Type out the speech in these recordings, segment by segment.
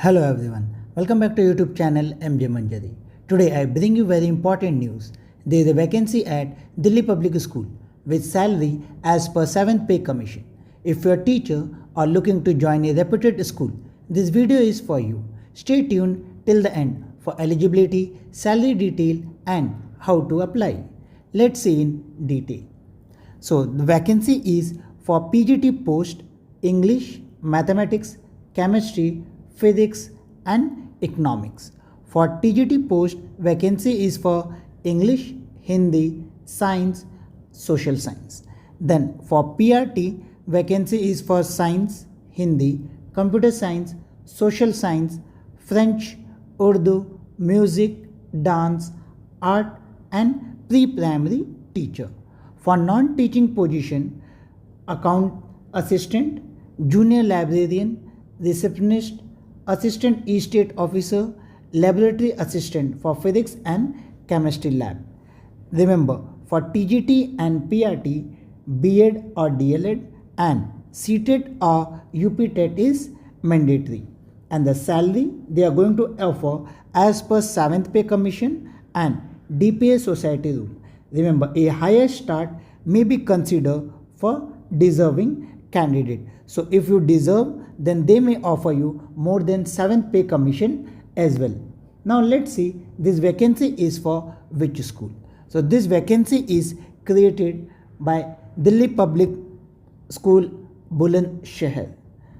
Hello everyone, welcome back to YouTube channel MJ Manjari. Today I bring you very important news. There is a vacancy at Delhi Public School with salary as per 7th pay commission. If you are a teacher or looking to join a reputed school, this video is for you. Stay tuned till the end for eligibility, salary detail and how to apply. Let's see in detail. So the vacancy is for PGT post English, Mathematics, Chemistry, Physics and Economics. For TGT post, vacancy is for English, Hindi, Science, Social Science. Then for PRT, vacancy is for Science, Hindi, Computer Science, Social Science, French, Urdu, Music, Dance, Art and Pre-Primary Teacher. For non-teaching position, Account Assistant, Junior Librarian, Receptionist, Assistant Estate Officer, Laboratory Assistant for Physics and Chemistry Lab. Remember, for TGT and PRT, B.Ed or DLEd and CTET or UPTET is mandatory. And the salary they are going to offer as per 7th pay commission and DPA society rule. Remember, a higher start may be considered for deserving candidate. So if you deserve, then they may offer you more than 7th pay commission as well. Now let's see this vacancy is for which school. So this vacancy is created by Delhi Public School, Bulandshahr.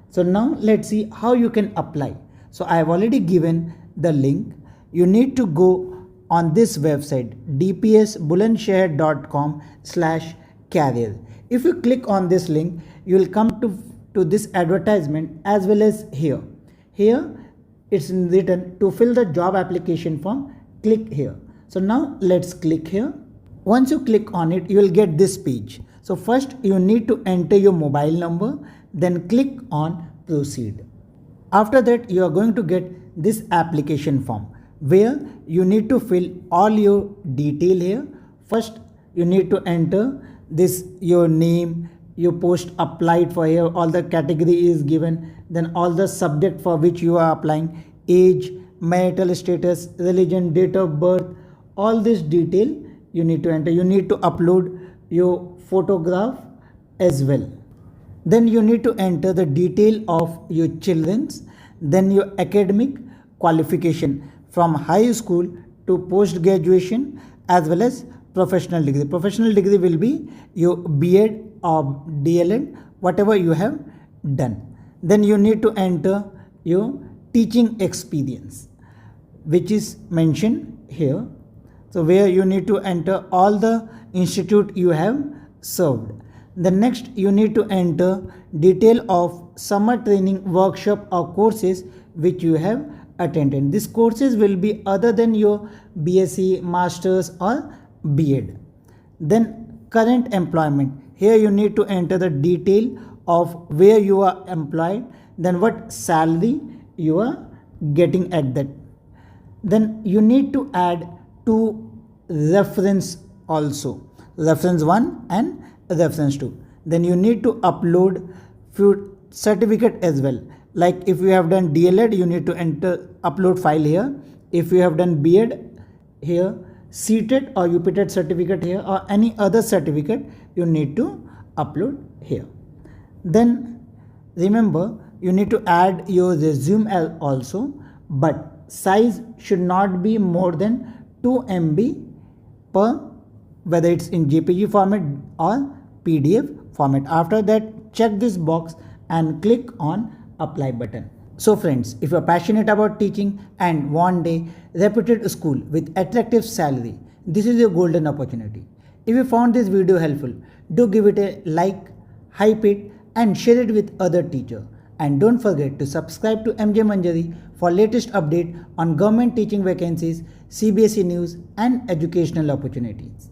So now let's see how you can apply. So I have already given the link. You need to go on this website dpsbulandshahr.com/career. If you click on this link, you will come to this advertisement as well as here. Here it's written to fill the job application form, click here. So now let's click here. Once you click on it, you will get this page. So first you need to enter your mobile number, then click on proceed. After that you are going to get this application form where you need to fill all your detail here. First you need to enter this your name, your post applied for here, all the category is given, then all the subject for which you are applying, age, marital status, religion, date of birth, all this detail you need to enter. You need to upload your photograph as well. Then you need to enter the detail of your children's, then your academic qualification from high school to post graduation as well as professional degree. Professional degree will be your B.Ed or DLEd, whatever you have done. Then you need to enter your teaching experience, which is mentioned here. So where you need to enter all the institute you have served. The next you need to enter detail of summer training workshop or courses which you have attended. These courses will be other than your BSc, Masters or B.Ed. Then current employment. Here you need to enter the detail of where you are employed, then what salary you are getting at that. Then you need to add two reference also, reference 1 and reference 2. Then you need to upload few certificate as well. Like if you have done DLEd, you need to upload file here. If you have done B.Ed here, CTET or UPTET certificate here or any other certificate you need to upload here. Then remember you need to add your resume also, but size should not be more than 2 MB per, whether it's in JPG format or PDF format. After that, check this box and click on apply button. So friends, if you are passionate about teaching and want a reputed school with attractive salary, this is your golden opportunity. If you found this video helpful, do give it a like, hype it and share it with other teachers. And don't forget to subscribe to MJ Manjari for latest update on government teaching vacancies, CBSE news and educational opportunities.